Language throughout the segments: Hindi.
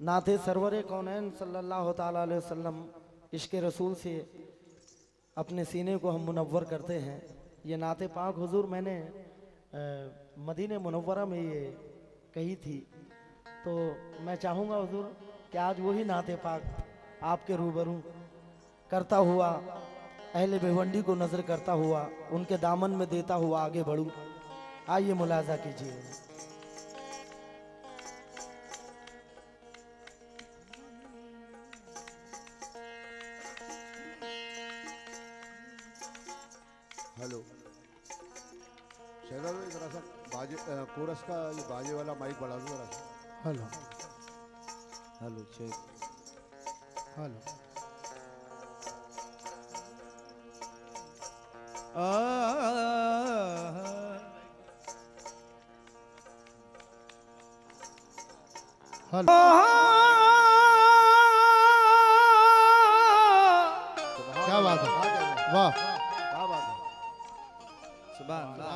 नाते सरवरे कौनैन सल्लल्लाहु ताला अलैहि वसल्लम इश्क़ रसूल से अपने सीने को हम मुनव्वर करते हैं। ये नाते पाक हुजूर मैंने मदीने मुनव्वरा में ये कही थी, तो मैं चाहूँगा हुजूर कि आज वही नाते पाक आपके रूबरू करता हुआ, अहले भिवंडी को नजर करता हुआ, उनके दामन में देता हुआ आगे बढ़ूं। आइए मुलाजा कीजिए। हेलो शहजाद भाई, जरा सा बाजे कोरस का ये बाजे वाला माइक बढ़ा दो जरा सा। Hello hello check. हेलो क्या बात है, वाह क्या बात है। सुभान अल्लाह।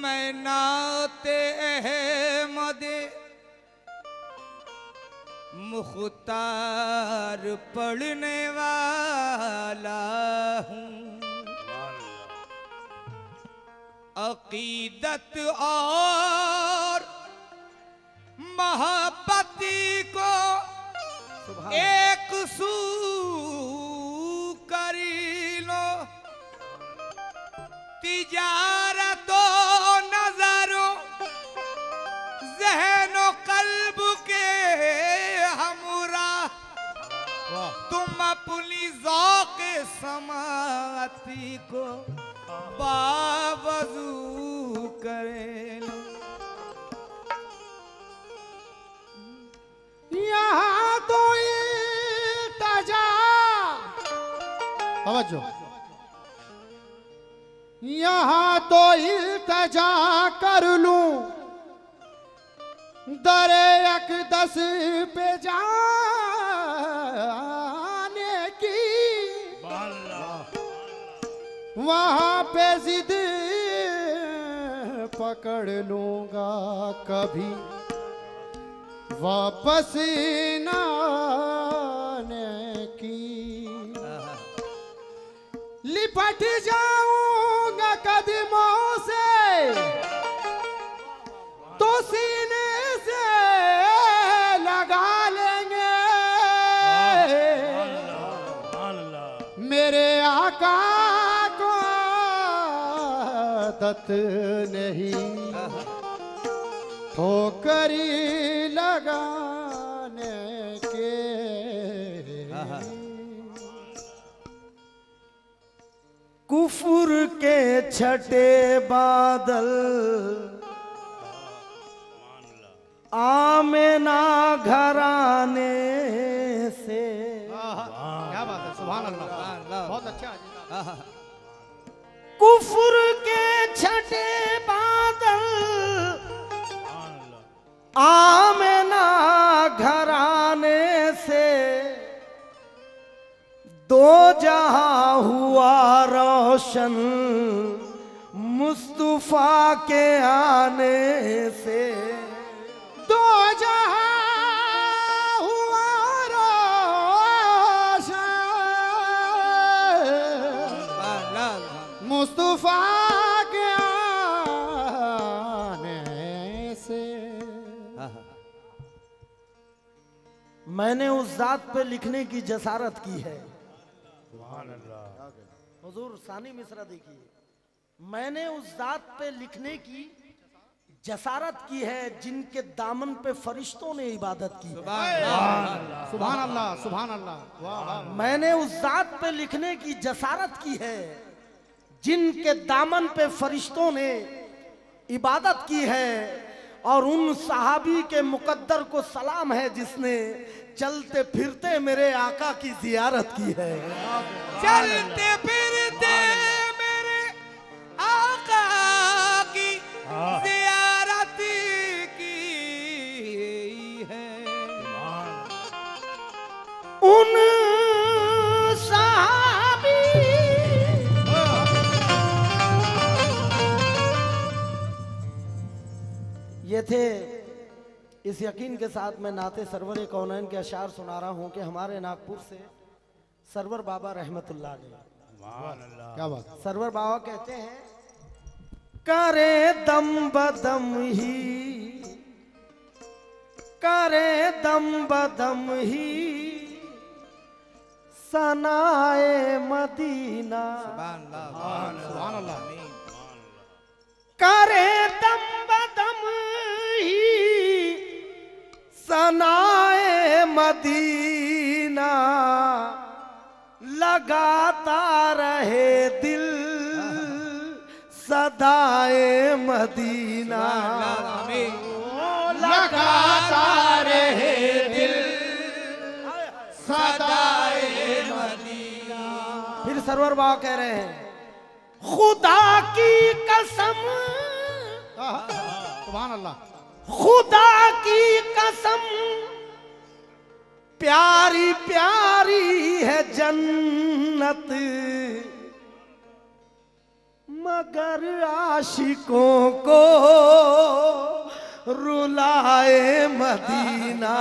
मैं नाते अहमद मुख्तार पढ़ने वाला हूँ। अकीदत और मोहब्बती को एक सू करी लो, तिजारतो नजरो ज़हनो कल्ब के हमरा, तुम अपनी ज़ौक़ समाती को बावजू करे लो। यहाँ तो इल्तिजा, तवज्जो, यहाँ तो इल्तिजा कर लूं दरे अक़दस पे जाने की, वहाँ पे जिद पकड़ लूंगा कभी वापस न आने की। लिपट जाऊंगा कदमों से तो सीने से लगा लेंगे, मेरे आका को आदत नहीं ठोकरी लगाने के। कुफुर के छठे बादल आमेना घराने से। क्या बात है, सुभान अल्लाह, बहुत अच्छा। कुफुर के छठे बादल आमेना घराने से, दो जहां हुआ रोशन मुस्तफा के आने से। दो जहां हुआ रोशन मुस्तफा के आने से। मैंने उस जात पे लिखने की जसारत की है। हुजूर सानी मिसरा देखिए, मैंने उस जात पे लिखने की जसारत की है जिनके दामन पे फरिश्तों ने इबादत की। सुभान अल्लाह, सुभान अल्लाह। मैंने उस जात पे लिखने की जसारत की है जिनके दामन पे फरिश्तों ने इबादत की है, और उन सहाबी के मुकद्दर को सलाम है जिसने चलते फिरते मेरे आका की जियारत की है। चलते फिरते मेरे आका की जियारत की है। उन साहबी ये थे। इस यकीन के साथ मैं नाते सरवर कौनैन के अशार सुना रहा हूँ कि हमारे नागपुर से सरवर बाबा रहमतुल्लाह अलैह, क्या बात। सरवर बाबा कहते हैं, करे दम बदम ही, करे दम बदम ही सनाए मदीना, सुभान अल्लाह। करे दम बदम ही सनाए मदीना, लगाता रहे दिल सदाए मदीना, लगाता रहे दिल सदाए मदीना। फिर सरवर बाबा कह रहे हैं, खुदा की कसम, सुभान अल्लाह। खुदा की कसम प्यारी प्यारी है जन्नत, मगर आशिकों को रुलाए मदीना,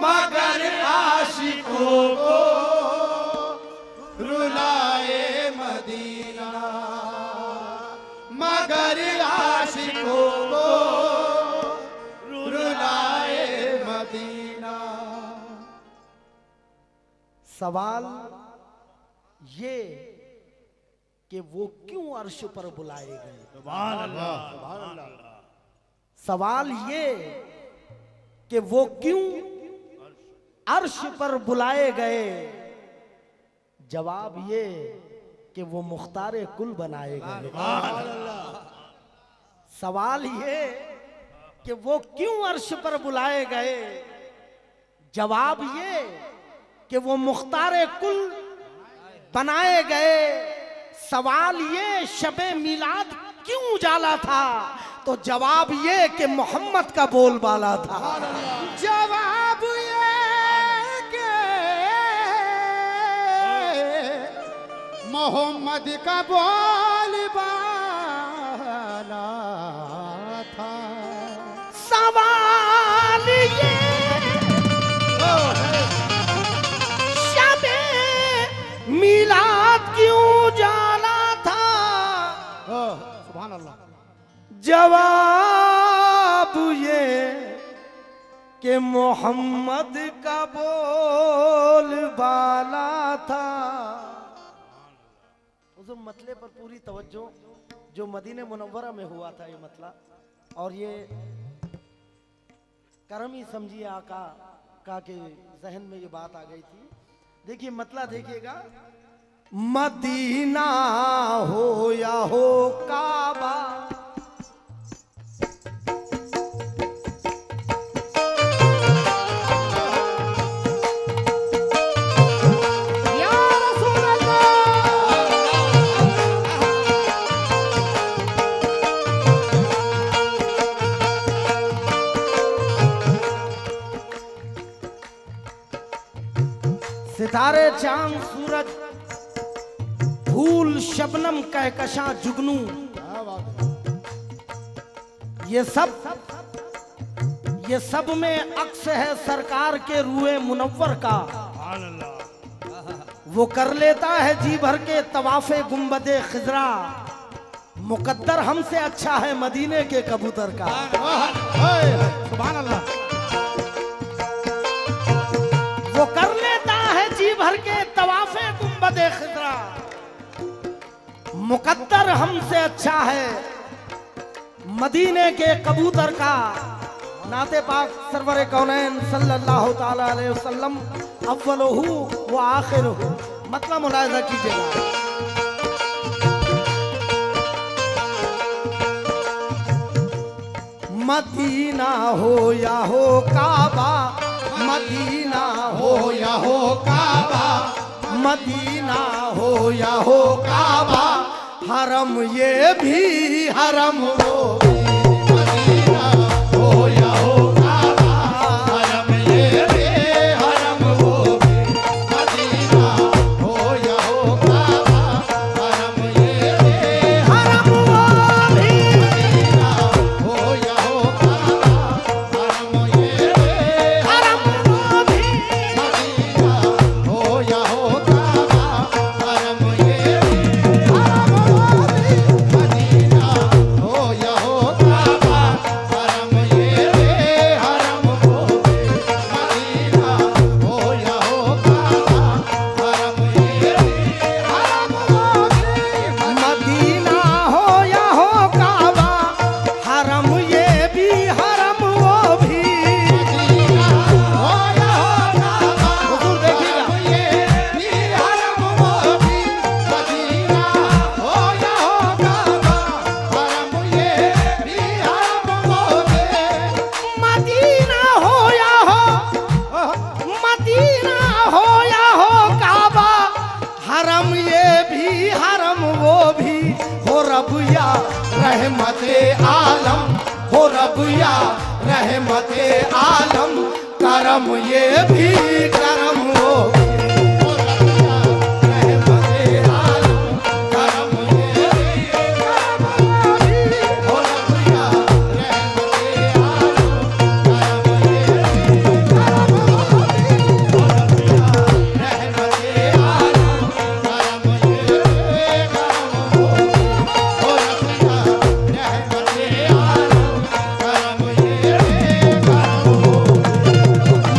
मगर आशिकों को रुलाए मदीना, मगर आशिकों को रुलाए मदीना। सवाल ये कि वो क्यों अर्श पर बुलाए गए? सुभान अल्लाह। सवाल ये कि वो क्यों अर्श पर बुलाए गए? जवाब ये कि वो मुख्तारे कुल बनाए गए। सवाल ये कि वो क्यों अर्श पर बुलाए गए? जवाब ये कि वो मुख्तारे कुल बनाए गए। सवाल ये शबे मिलाद क्यों उजाला था? तो जवाब ये कि मोहम्मद का बोलबाला था। जवाब ये कि मोहम्मद का बोलबाला था। सवाल ये शबे मिलाद क्यों उजाला था? सुभान अल्लाह। जवाब ये कि मोहम्मद का बोलबाला था। उस मतले पर पूरी तवज्जो जो मदीने मुनव्वरा में हुआ था ये मतला, और ये करम ही समझिए आका का के जहन में ये बात आ गई थी। देखिए मतला देखिएगा, मदीना हो या हो काबा, सितारे चांद सूरज फूल शबनम कहकशां जुगनू, ये सब में अक्स है सरकार के रूए मुनव्वर का। वो कर लेता है जी भर के तवाफे गुंबदे खिजरा, मुकद्दर हमसे अच्छा है मदीने के कबूतर का। सुभान अल्लाह। वो कर लेता है जी भर के तवाफे गुंबदे खिजरा, मुकद्दर हमसे अच्छा है मदीने के कबूतर का। नाते पाक सरवर कौनैन सल्लल्लाहु ताला अलैहि वसल्लम अव्वलहु व आखिरहु, मतलब मुलाहिजा कीजिएगा। मदीना हो या हो काबा, मदीना हो या हो काबा, मदीना हो या हो काबा, हरम ये भी हरम वो भी। मदीना हो या हो काबा, हरम ये भी हरम वो भी। मदीना हो या हो काबा, हरम ये भी हरम वो भी। मदीना हो या हो काबा, हरम ये भी हरम वो भी। मदीना हो या हो काबा, हरम ये भी हरम वो भी। मदीना हो या हो काबा, हरम ये भी हरम वो भी। मदीना हो या हो काबा, हरम ये भी हरम वो भी। मदीना हो या हो काबा, हरम ये भी हरम वो भी। मदीना हो या हो काबा, हुजूर देखिएगा। हरम ये भी हरम वो भी। मदीना हो या हो काबा, हरम ये भी हरम वो भी। मदीना हो या हो, मदीना हो या हो काबा, हरम ये भी हरम वो भी। हो रब या रहमते आलम, हो रब या रहमते आलम, करम ये भी करम वो भी। रहमते आलम, करम ये भी करम वो भी। हो रब या रहमते आलम, करम ये भी करम वो भी। हो रब या रहमते आलम, करम ये भी करम वो भी। हो रब या रहमते आलम, करम ये भी करम वो भी।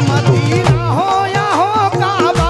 मदीना हो या हो काबा,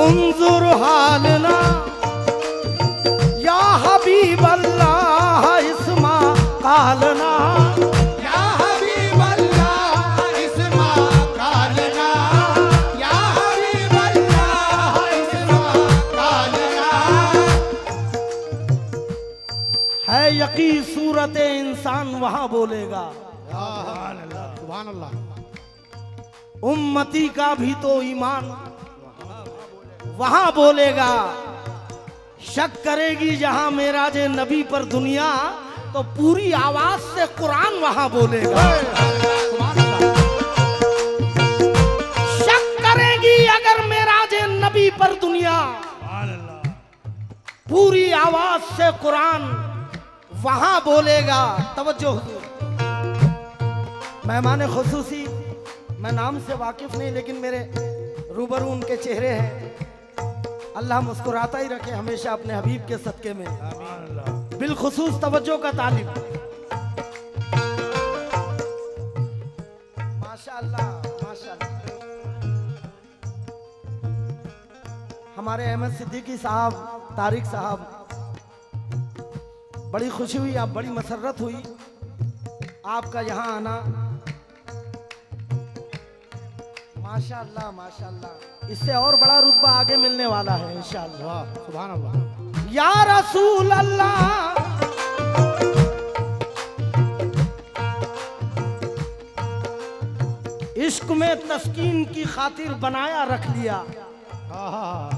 उन्जुर हालना या हबीब अल्लाह इस्मा कालना। या हबीब अल्लाह इस्मा कालना, या हबीब अल्लाह इस्मा कालना। है यकी सूरत इंसान वहां बोलेगा, सुभान अल्लाह। उम्मती का भी तो ईमान वहां बोलेगा। शक करेगी जहां मेराजे नबी पर दुनिया, तो पूरी आवाज से कुरान वहां बोलेगा। शक करेगी अगर मेराजे नबी पर दुनिया, पूरी आवाज से कुरान वहां बोलेगा। तवज्जो हुजूर, मेहमान खुसूसी, मैं नाम से वाकिफ नहीं, लेकिन मेरे रूबरू उनके चेहरे हैं। अल्लाह मुस्कुराता ही रखे हमेशा अपने हबीब के सदके में। बिलखुसूस तवज्जो का तालिब। माशाअल्लाह माशाअल्लाह। हमारे अहमद सिद्दीकी साहब, तारिक साहब, बड़ी खुशी हुई, आप बड़ी मसरत हुई आपका यहाँ आना। माशाअल्लाह माशाअल्लाह, इससे और बड़ा रुतबा आगे मिलने वाला है इंशाअल्लाह। सुभान अल्लाह। या रसूल अल्लाह, इश्क में तस्कीन की खातिर बनाया रख लिया।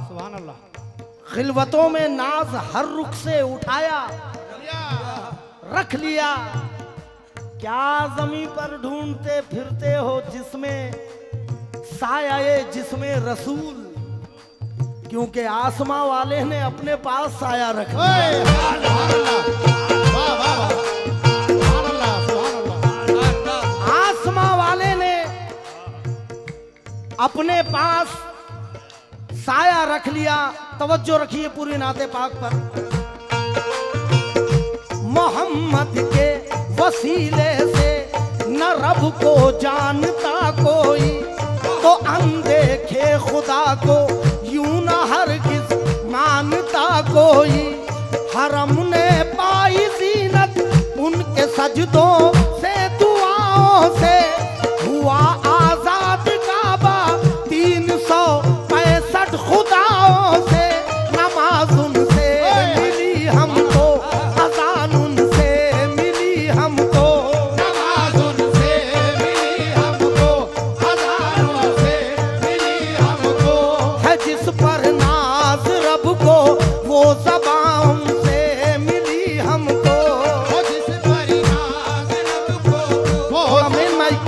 सुभान अल्लाह। खिलवतों में नाज हर रुख से उठाया रख लिया। क्या जमी पर ढूंढते फिरते हो जिसमें साया जिसमें रसूल, क्योंकि आसमां वाले ने अपने पास साया रख लिया। आसमां वाले ने अपने पास साया रख लिया। तवज्जो रखिए पूरी नाते पाक पर। मोहम्मद के वसीले से न रब को जानता कोई, तो अनदेखे खुदा को यूं न हरगिज मानता कोई। हरम ने पाई जीनत उनके सजदों से, दुआओं से हुआ आजाद काबा 365 खुदाओं से। नमाज उनसे मिली हमको, अज़ान उनसे मिली हमको, नमाज उनसे मिली हमको, अज़ान उनसे मिली हमको। है जिस पर नाज रब को वो ज़बां उनसे मिली हमको। जिस पर नाज़ रब को वो मेन माइक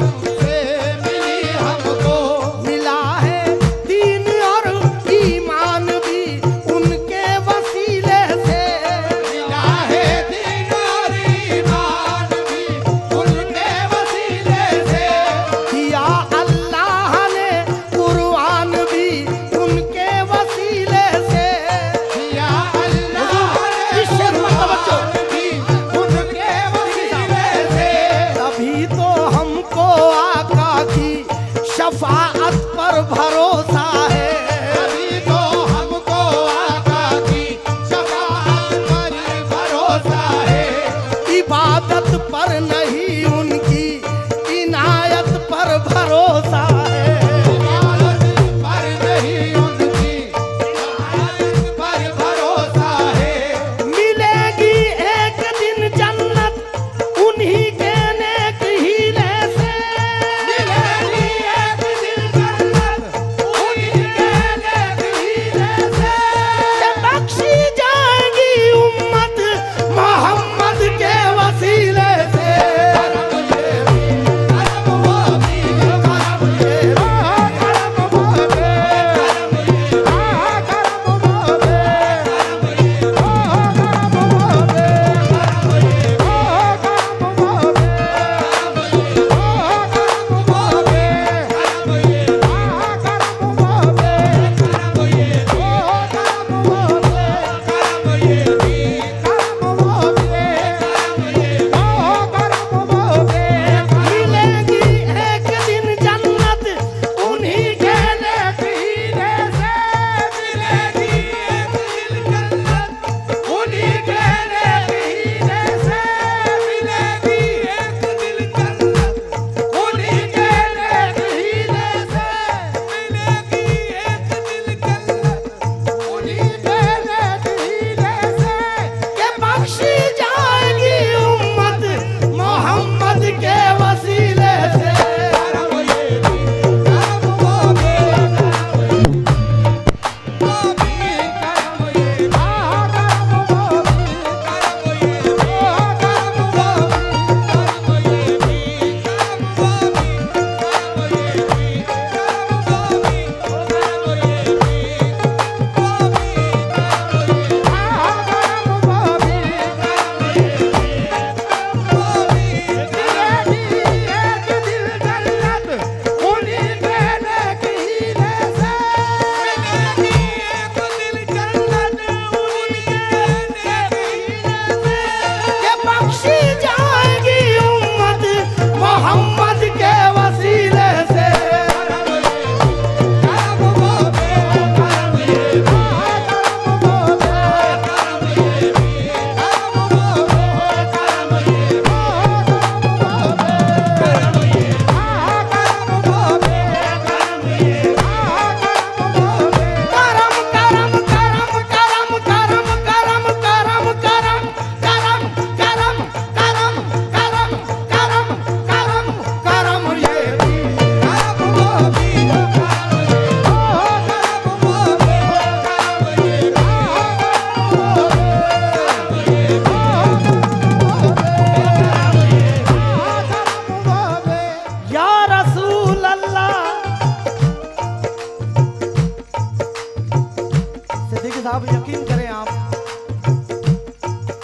साहब यकीन करें आप,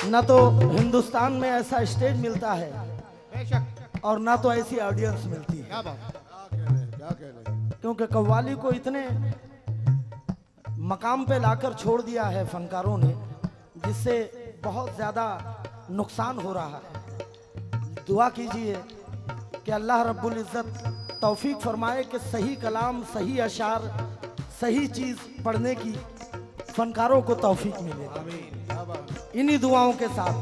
न तो हिंदुस्तान में ऐसा स्टेज मिलता है बेशक। और ना तो ऐसी ऑडियंस मिलती है। क्या बात है। क्या कह रहे हैं? क्योंकि कव्वाली को इतने मकाम पे लाकर छोड़ दिया है फनकारों ने, जिससे बहुत ज़्यादा नुकसान हो रहा है। दुआ कीजिए कि अल्लाह रब्बुल इज़्ज़त तौफीक फरमाए कि सही कलाम, सही अशार, सही चीज़ पढ़ने की फनकारों को तौफीक मिले। इन्हीं दुआओं के साथ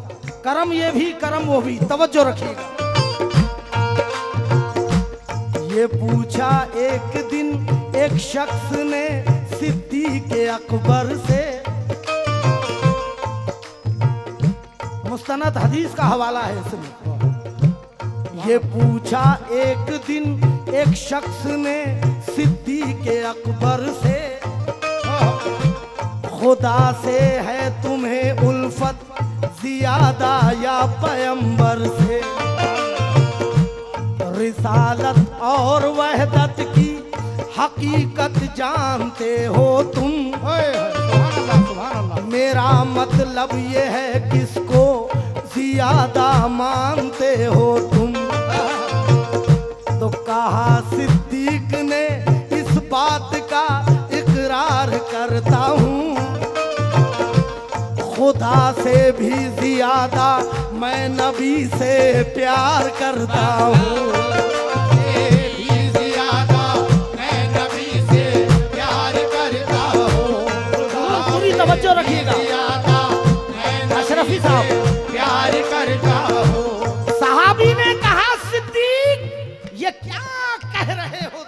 करम ये भी करम वो भी, तवज्जो रखिएगा। ये पूछा एक दिन एक शख्स ने सिद्दीक़ अकबर से, मुस्तनद हदीस का हवाला है इसमें। ये पूछा एक दिन एक शख्स ने सिद्दीक़ अकबर से, खुदा से है तुम्हें उल्फत ज़ियादा या पैगंबर से? रिसालत और वहदत की हकीकत जानते हो तुम? सुभान अल्लाह। मेरा मतलब ये है किसको ज़ियादा मानते हो तुम? तो कहा सिद्दीक ने इस बात का इकरार करता हूँ, खुदा से भी ज़्यादा मैं नबी से प्यार करता हूँ। तवज्जो रखिएगा अशरफी साहब, प्यार करता हो। सहाबी ने कहा सिद्दीक ये क्या कह रहे हो?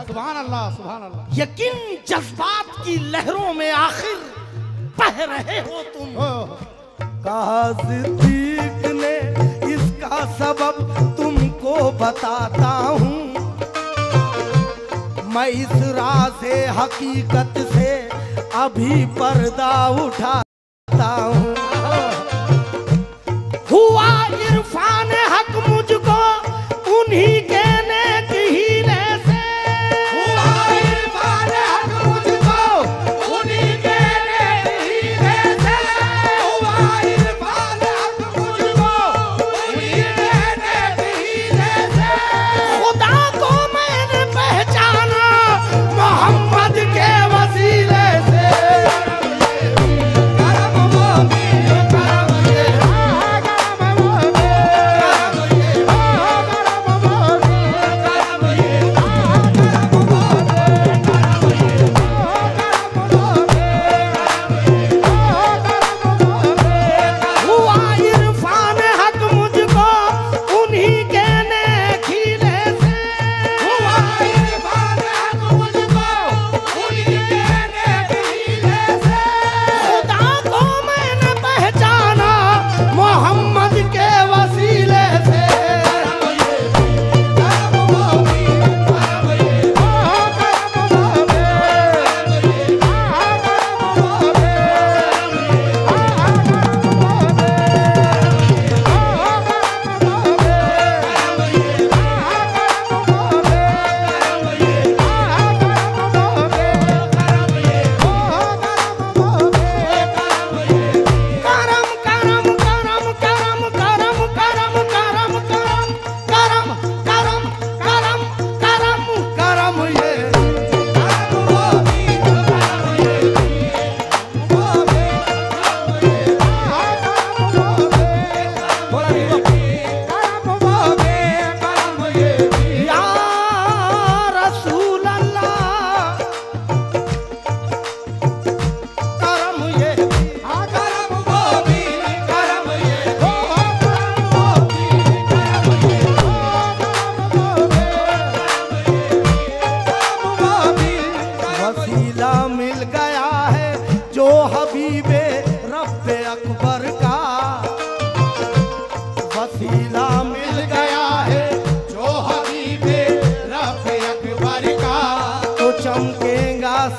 सुभान अल्लाह, सुभान अल्लाह। ये किन जज्बात की लहरों में आखिर बह रहे हो तुम? कहा सिद्दीक ने इसका सबब तुमको बताता हूँ, मैं इस राज़े हकीकत से अभी पर्दा उठाता हूँ। हुआ इरफान हक मुझको उन्हीं के नेक हीले से, हुआ इरफान हक मुझको उन्हीं के नेक हीले से, हुआ इरफान हक मुझको उन्हीं के नेक हीले से। खुदा को मैंने पहचाना मोहम्मद के वसीले से।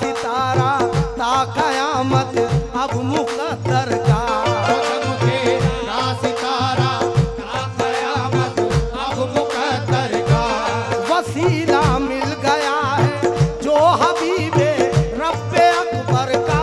सितारा ता कयामत अब मुकद्दर का, चमकेगा सितारा ता कयामत अब मुकद्दर का। वसीला मिल गया है जो हबीबे रब्बे अकबर का।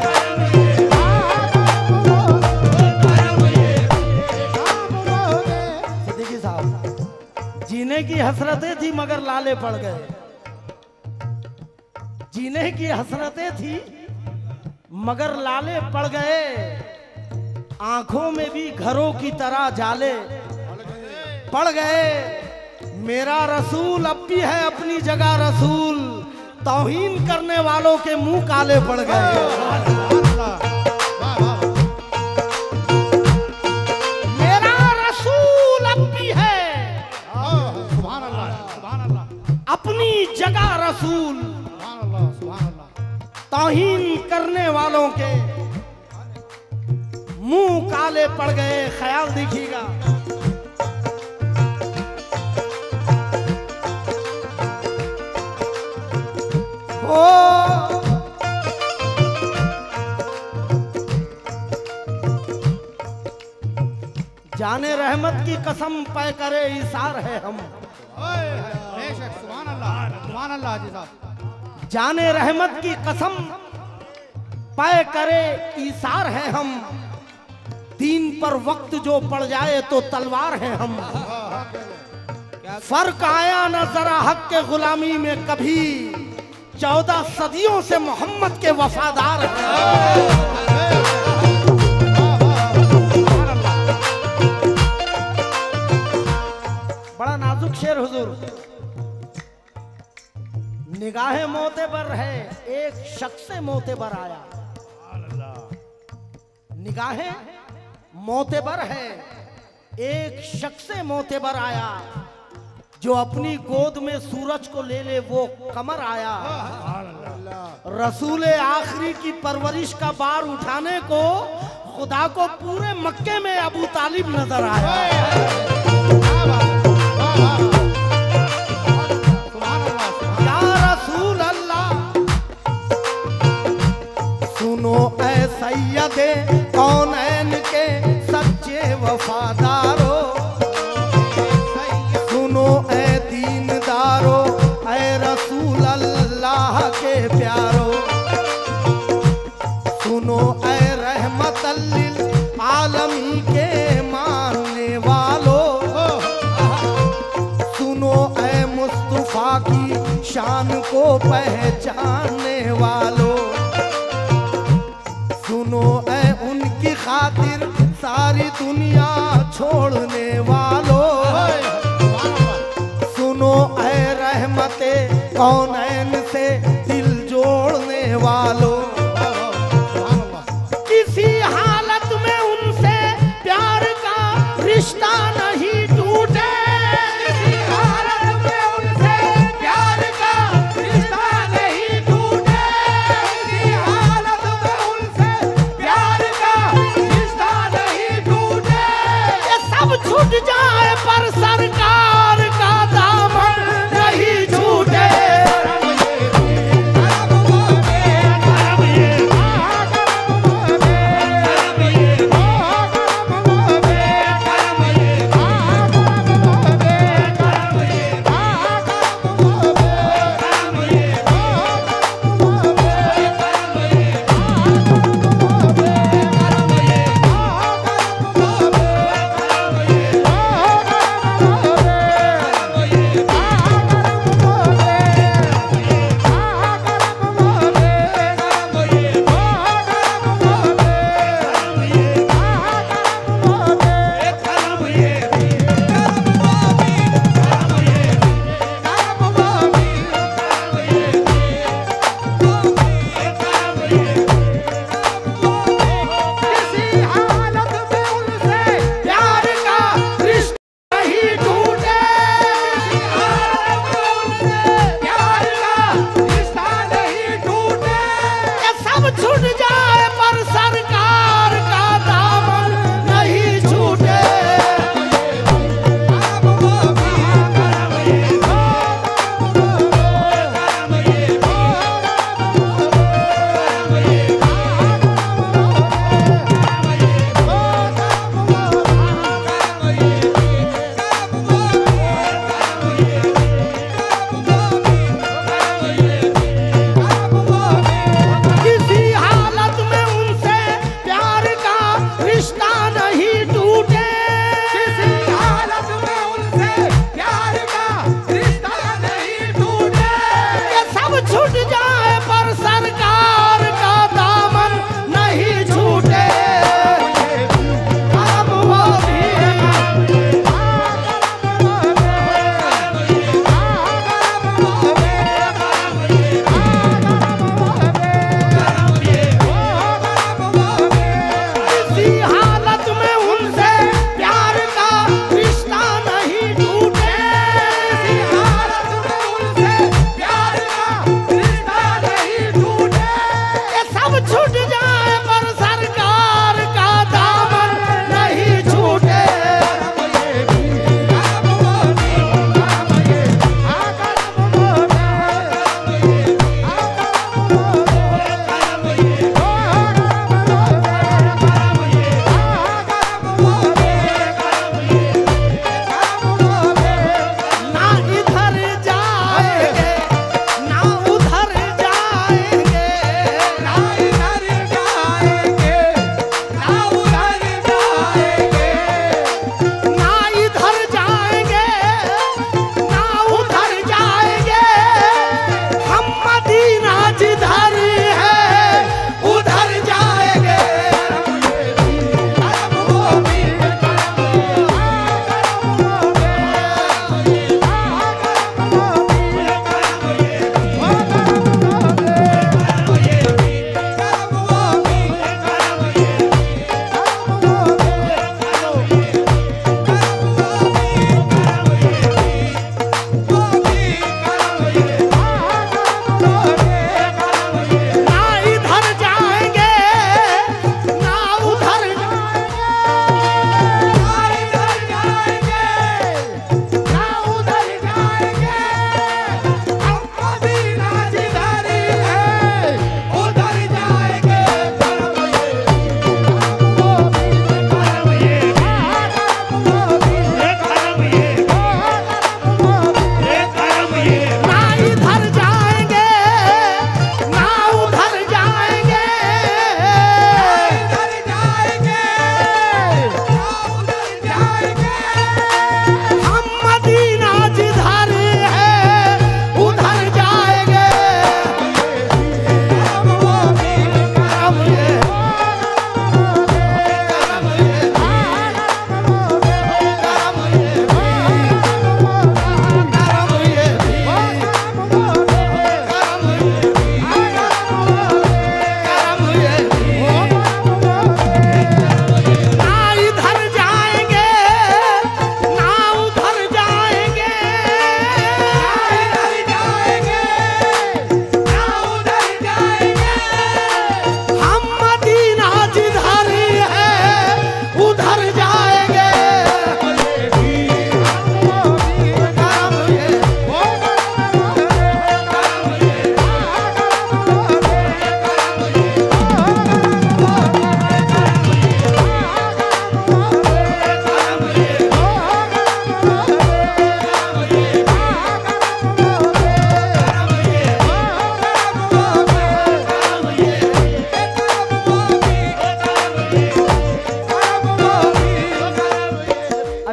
सिद्दीकी साहब, जीने की हसरतें थी मगर लाले पड़ गए। जीने की हसरतें थी मगर लाले पड़ गए, आंखों में भी घरों की तरह जाले पड़ गए। मेरा रसूल अब भी है अपनी जगह रसूल, तौहीन करने वालों के मुंह काले पड़ गए। मेरा रसूल अब भी है सुभान अल्लाह, सुभान अल्लाह, अपनी जगह रसूल, सुभान अल्लाह, सुभान अल्लाह। तौहीन करने वालों के मुंह काले पड़ गए। ख्याल देखिएगा, ओ जाने रहमत की कसम पे करे इसार है हम। बेशक, सुभान अल्लाह, सुभान अल्लाह जी साहब। जाने रहमत की कसम पे करे इसार है हम, दीन पर वक्त जो पड़ जाए तो तलवार है हम। फर्क आया न जरा हक के गुलामी में कभी, 14 सदियों से मोहम्मद के वफादार हैं। बड़ा नाजुक शेर हुजूर। निगाहें मोतेबर है एक शख्स से मोतेबर आया, निगाहें मोतेबर है एक शख्स से मोतेबर आया, जो अपनी गोद में सूरज को ले ले वो कमर आया। रसूल आखिरी की परवरिश का बार उठाने को खुदा को पूरे मक्के में अबू तालिब नजर आया। या रसूल अल्लाह ऐ सैयदे कौनैन के सच्चे वफादारो, सुनो ऐ दीनदारो, ऐ रसूल अल्लाह के प्यारो, सुनो ऐ रहमतल लिल आलमी के मानने वालों, सुनो ऐ मुस्तफा की शान को पहचानने वालों, सुनो ऐ उनकी खातिर सारी दुनिया छोड़ने वालों, सुनो ऐ रहमते कौनैन से दिल जोड़ने वालों, किसी हालत में उनसे प्यार का रिश्ता नहीं टूटे, किसी हालत में उनसे प्यार का रिश्ता नहीं टूटे, किसी हालत में उनसे प्यार का रिश्ता नहीं टूटे। ये सब छूट जाए पर सरकार का दामन नहीं छूटे।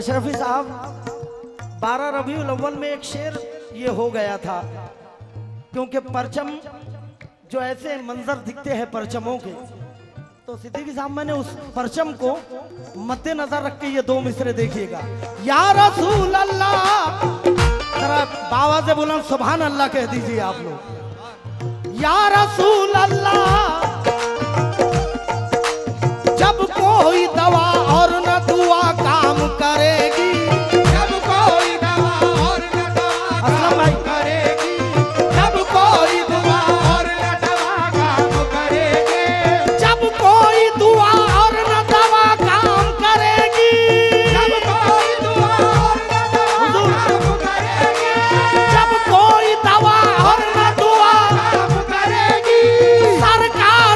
अशरफी साहब 12 रबीउल अव्वल में एक शेर ये हो गया था, क्योंकि परचम जो ऐसे मंजर दिखते हैं परचमों के, तो सिद्दीकी साहब मैंने उस परचम को मद्देनजर रख के ये दो मिसरे देखिएगा। या रसूल अल्लाह, जरा बाबा से बुलंद सुभान अल्लाह कह दीजिए आप लोग। या रसूल अल्लाह, जब कोई दवा और न दुआ काम करेगी, जब कोई दवा और न दवा काम करेगी, जब कोई दुआ और न दवा काम करेगी, जब कोई दुआ और न दवा काम करेगी, जब कोई दुआ और न दवा काम करेगी, जब कोई दवा और न दुआ काम करेगी, सरकार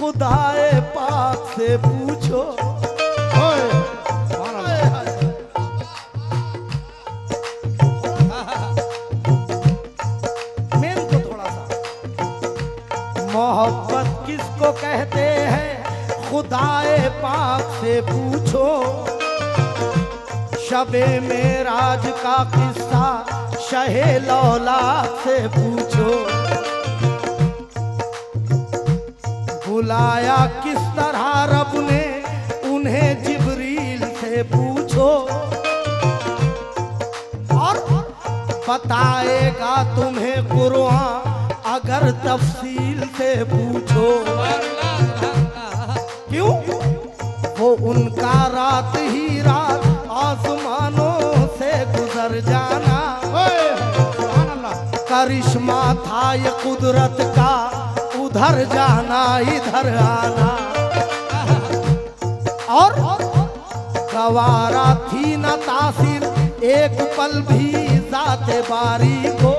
खुदाए पाक से पूछो। मेन को थोड़ा सा, मोहब्बत किसको कहते हैं खुदाए पाक से पूछो। शबे मेराज का किस्सा शहे लौलाद से पूछो। बुलाया किस तरह रब ने उन्हें जिब्रील से पूछो। और बताएगा तुम्हें कुरान अगर तफसील से पूछो। क्यों? वो उनका रात ही रात आसमानों से गुजर जाना। करिश्मा था ये कुदरत का, उधर जाना इधर आना। और गवारा थी न तासीर एक पल भी जाते बारी को।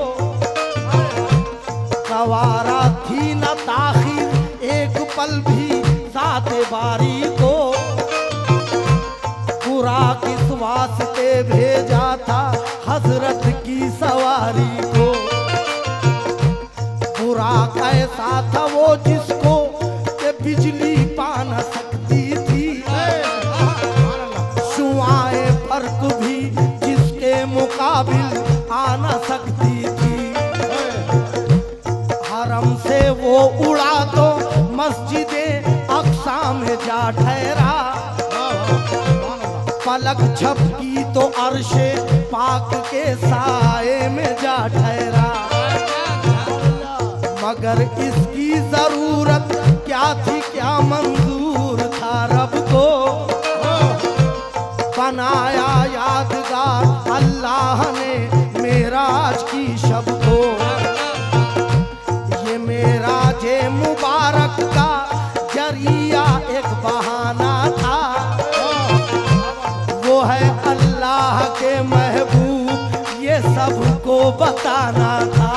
गवारा थी न ताखीर एक पल भी जाते बारी को। पूरा किस वास्ते भेजा था हजरत की सवारी को। बुरा कैसा था वो जिसको के बिजली पा न सकती थी। शुआए फर्क भी जिसके मुकाबिल आ न सकती थी। हरम से वो उड़ा तो मस्जिदे अक्सा में जा ठहरा। पलक झपकी तो अर्शे पाक के साए में जा ठहरा। मगर इसकी जरूरत क्या थी, क्या मंजूर था रब को। बनाया यादगार अल्लाह ने मेराज की शब को। ये मेराजे मुबारक का जरिया एक बहाना था। वो है अल्लाह के महबूब ये सबको बताना था।